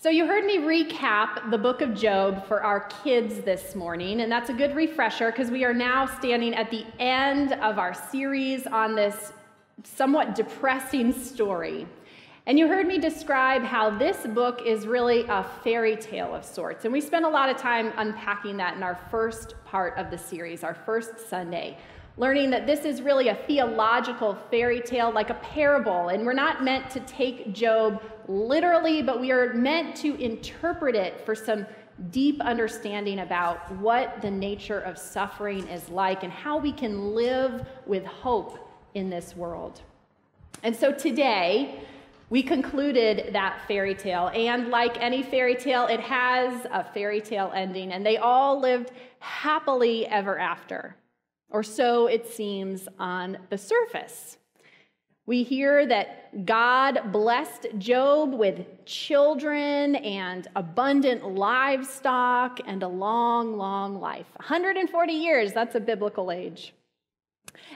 So you heard me recap the book of Job for our kids this morning, and that's a good refresher because we are now standing at the end of our series on this somewhat depressing story. And you heard me describe how this book is really a fairy tale of sorts, and we spent a lot of time unpacking that in our first part of the series, our first Sunday, learning that this is really a theological fairy tale, like a parable, and we're not meant to take Job literally, but we are meant to interpret it for some deep understanding about what the nature of suffering is like and how we can live with hope in this world. And so today, we concluded that fairy tale, and like any fairy tale, it has a fairy tale ending, and they all lived happily ever after. Or so it seems on the surface. We hear that God blessed Job with children and abundant livestock and a long, long life. 140 years, that's a biblical age.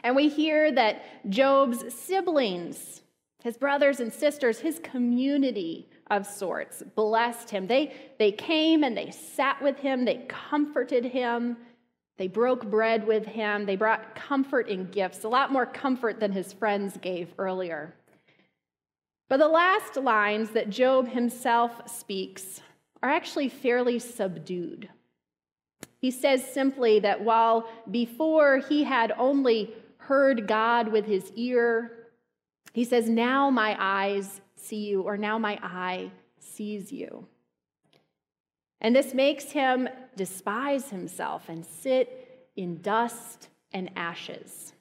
And we hear that Job's siblings, his brothers and sisters, his community of sorts, blessed him. They came and they sat with him, they comforted him. They broke bread with him. They brought comfort in gifts, a lot more comfort than his friends gave earlier. But the last lines that Job himself speaks are actually fairly subdued. He says simply that while before he had only heard God with his ear, he says, "Now my eyes see you," or "Now my eye sees you." And this makes him despise himself and sit in dust and ashes.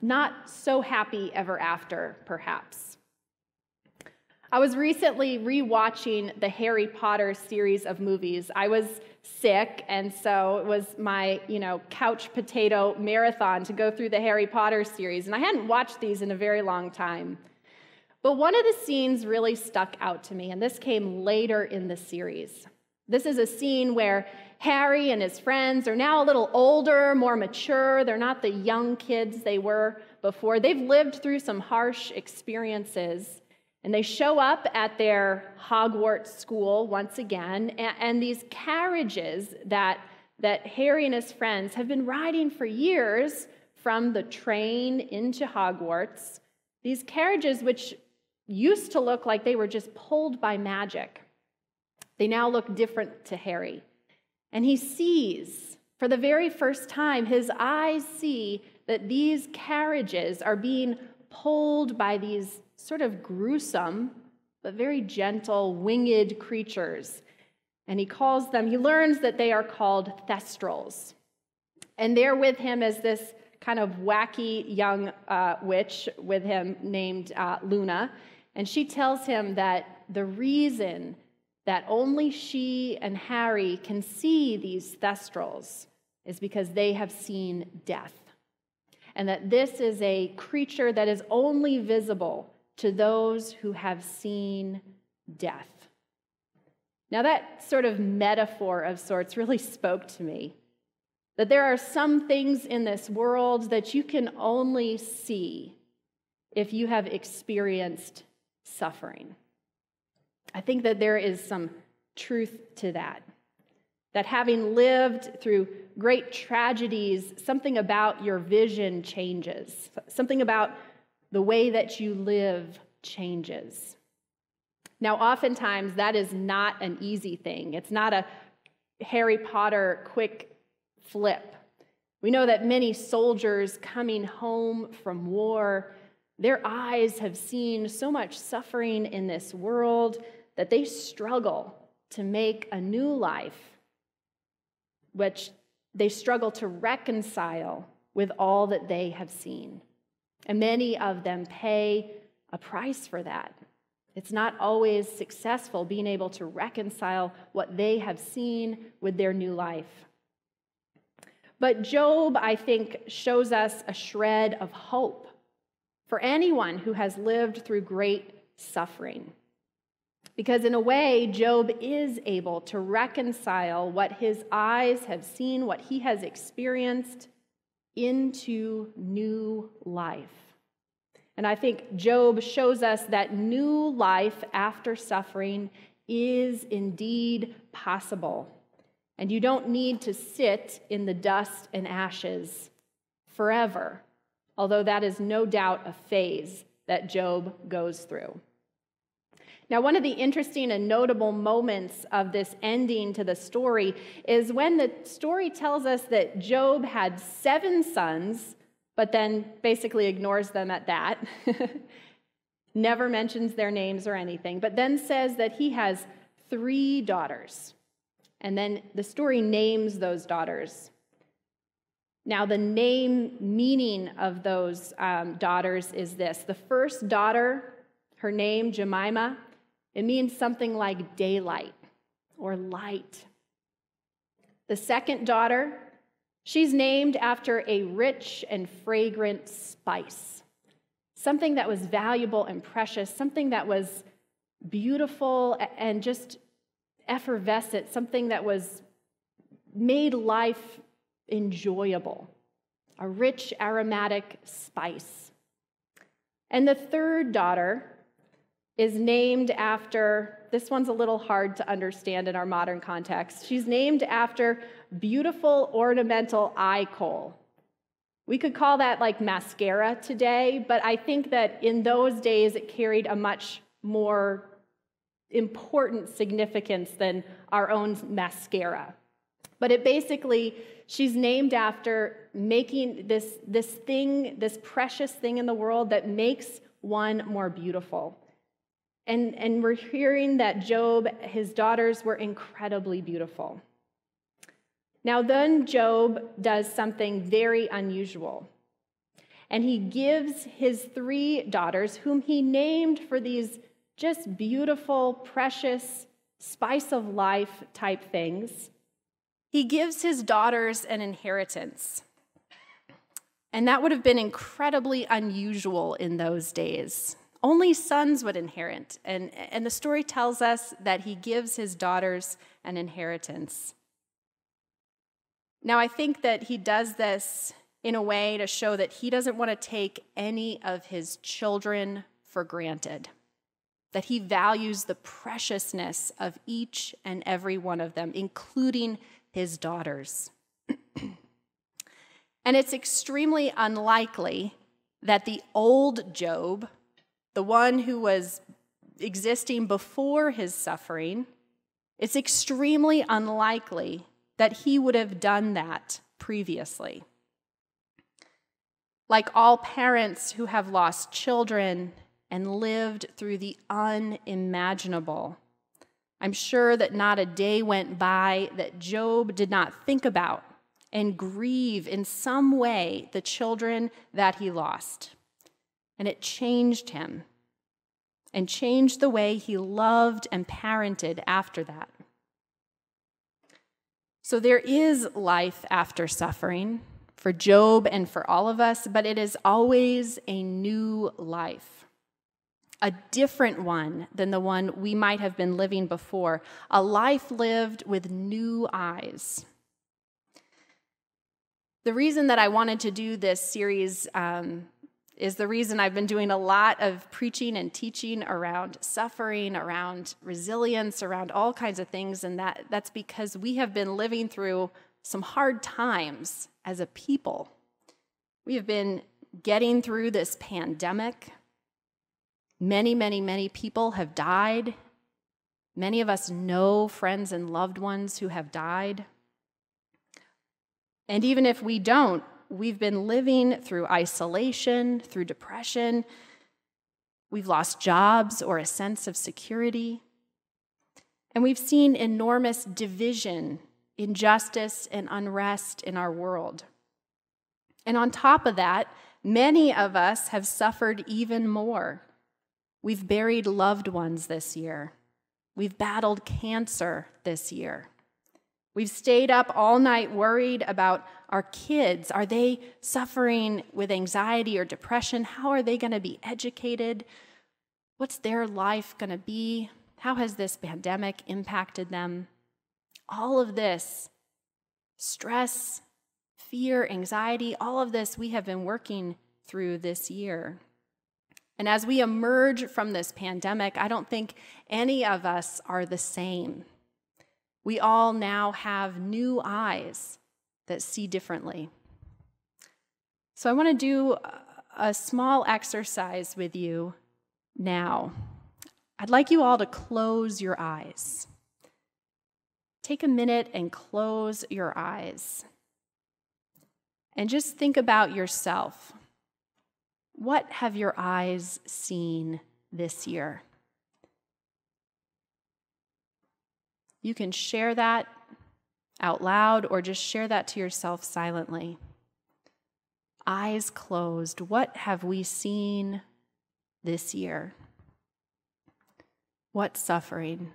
Not so happy ever after, perhaps. I was recently rewatching the Harry Potter series of movies. I was sick, and so it was my, couch potato marathon to go through the Harry Potter series, and I hadn't watched these in a very long time. But one of the scenes really stuck out to me, and this came later in the series. This is a scene where Harry and his friends are now a little older, more mature. They're not the young kids they were before. They've lived through some harsh experiences, and they show up at their Hogwarts school once again, and these carriages that Harry and his friends have been riding for years from the train into Hogwarts, these carriages which used to look like they were just pulled by magic, they now look different to Harry. And he sees, for the very first time, his eyes see that these carriages are being pulled by these sort of gruesome, but very gentle, winged creatures. And he learns that they are called Thestrals. And there with him is this kind of wacky young witch with him named Luna. And she tells him that the reason that only she and Harry can see these Thestrals is because they have seen death. And that this is a creature that is only visible to those who have seen death. Now that sort of metaphor of sorts really spoke to me. That there are some things in this world that you can only see if you have experienced suffering. I think that there is some truth to that. That having lived through great tragedies, something about your vision changes. Something about the way that you live changes. Now, oftentimes, that is not an easy thing. It's not a Harry Potter quick flip. We know that many soldiers coming home from war, their eyes have seen so much suffering in this world that they struggle to make a new life, which they struggle to reconcile with all that they have seen. And many of them pay a price for that. It's not always successful being able to reconcile what they have seen with their new life. But Job, I think, shows us a shred of hope for anyone who has lived through great suffering. Because in a way, Job is able to reconcile what his eyes have seen, what he has experienced, into new life. And I think Job shows us that new life after suffering is indeed possible. And you don't need to sit in the dust and ashes forever, although that is no doubt a phase that Job goes through. Now, one of the interesting and notable moments of this ending to the story is when the story tells us that Job had 7 sons, but then basically ignores them at that. Never mentions their names or anything, but then says that he has 3 daughters. And then the story names those daughters. Now, the name meaning of those daughters is this. The first daughter, her name, Jemima, it means something like daylight or light. The second daughter, she's named after a rich and fragrant spice, something that was valuable and precious, something that was beautiful and just effervescent, something that was made life enjoyable, a rich aromatic spice. And the third daughter is named after, this one's a little hard to understand in our modern context. She's named after beautiful ornamental eye kohl. We could call that like mascara today, but I think that in those days it carried a much more important significance than our own mascara. But it basically, she's named after making this thing, this precious thing in the world that makes one more beautiful. And we're hearing that Job, his daughters were incredibly beautiful. Now then Job does something very unusual. And he gives his 3 daughters, whom he named for these just beautiful, precious, spice of life type things, he gives his daughters an inheritance. And that would have been incredibly unusual in those days. Only sons would inherit, and the story tells us that he gives his daughters an inheritance. Now, I think that he does this in a way to show that he doesn't want to take any of his children for granted, that he values the preciousness of each and every one of them, including his daughters. And it's extremely unlikely that the old Job, the one who was existing before his suffering, it's extremely unlikely that he would have done that previously. Like all parents who have lost children and lived through the unimaginable, I'm sure that not a day went by that Job did not think about and grieve in some way the children that he lost. And it changed him and changed the way he loved and parented after that. So there is life after suffering for Job and for all of us, but it is always a new life, a different one than the one we might have been living before, a life lived with new eyes. The reason that I wanted to do this series is the reason I've been doing a lot of preaching and teaching around suffering, around resilience, around all kinds of things, and that's because we have been living through some hard times as a people. We have been getting through this pandemic. Many, many, many people have died. Many of us know friends and loved ones who have died. And even if we don't, we've been living through isolation, through depression. We've lost jobs or a sense of security. And we've seen enormous division, injustice, and unrest in our world. And on top of that, many of us have suffered even more. We've buried loved ones this year. We've battled cancer this year. We've stayed up all night worried about our kids. Are they suffering with anxiety or depression? How are they going to be educated? What's their life going to be? How has this pandemic impacted them? All of this, stress, fear, anxiety, all of this we have been working through this year. And as we emerge from this pandemic, I don't think any of us are the same. We all now have new eyes that see differently. So I want to do a small exercise with you now. I'd like you all to close your eyes. Take a minute and close your eyes. And just think about yourself. What have your eyes seen this year? You can share that out loud or just share that to yourself silently. Eyes closed. What have we seen this year? What suffering?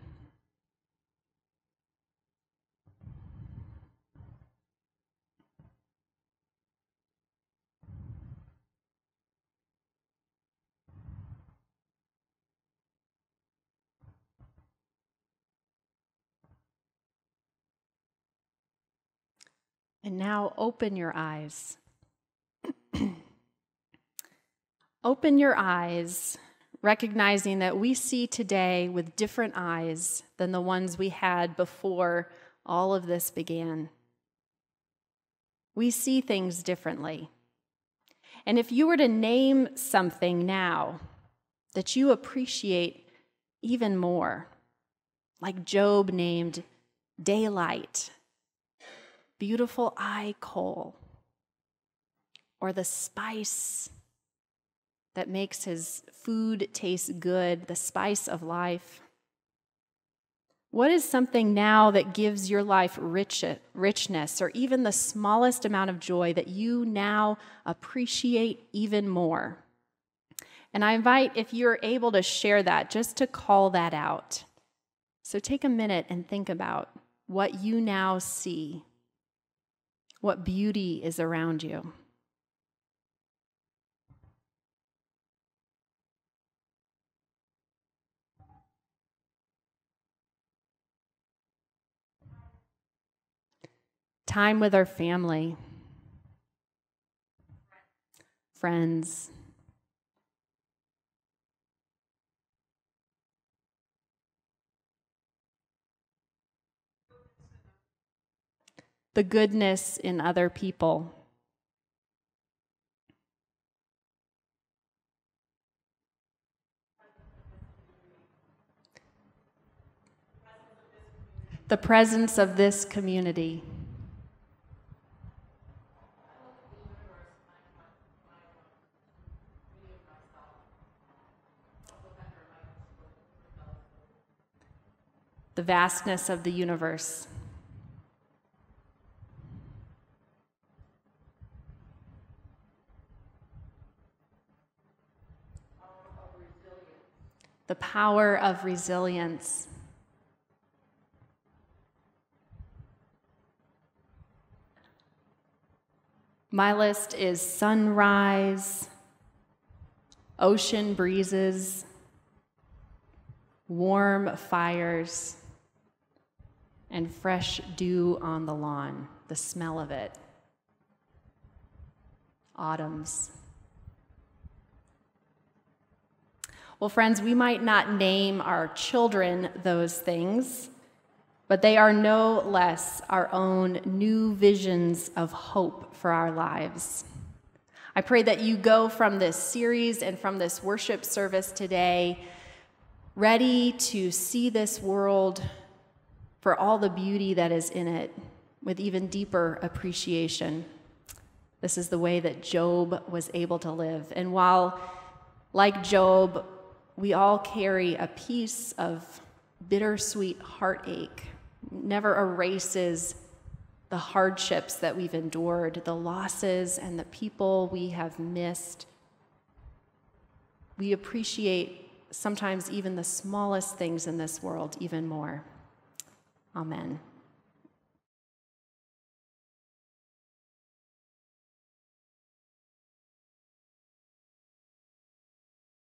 And now open your eyes. Open your eyes, recognizing that we see today with different eyes than the ones we had before all of this began. We see things differently. And if you were to name something now that you appreciate even more, like Job named daylight, beautiful eye coal, or the spice that makes his food taste good, the spice of life. What is something now that gives your life richness, or even the smallest amount of joy that you now appreciate even more? And I invite, if you're able to share that, just to call that out. So take a minute and think about what you now see, what beauty is around you. Time with our family, friends. The goodness in other people. The presence of this community. The vastness of the universe. The power of resilience. My list is sunrise, ocean breezes, warm fires, and fresh dew on the lawn, the smell of it. Autumns. Well, friends, we might not name our children those things, but they are no less our own new visions of hope for our lives. I pray that you go from this series and from this worship service today ready to see this world for all the beauty that is in it with even deeper appreciation. This is the way that Job was able to live. And while, like Job, we all carry a piece of bittersweet heartache, never erases the hardships that we've endured, the losses and the people we have missed. We appreciate sometimes even the smallest things in this world even more. Amen.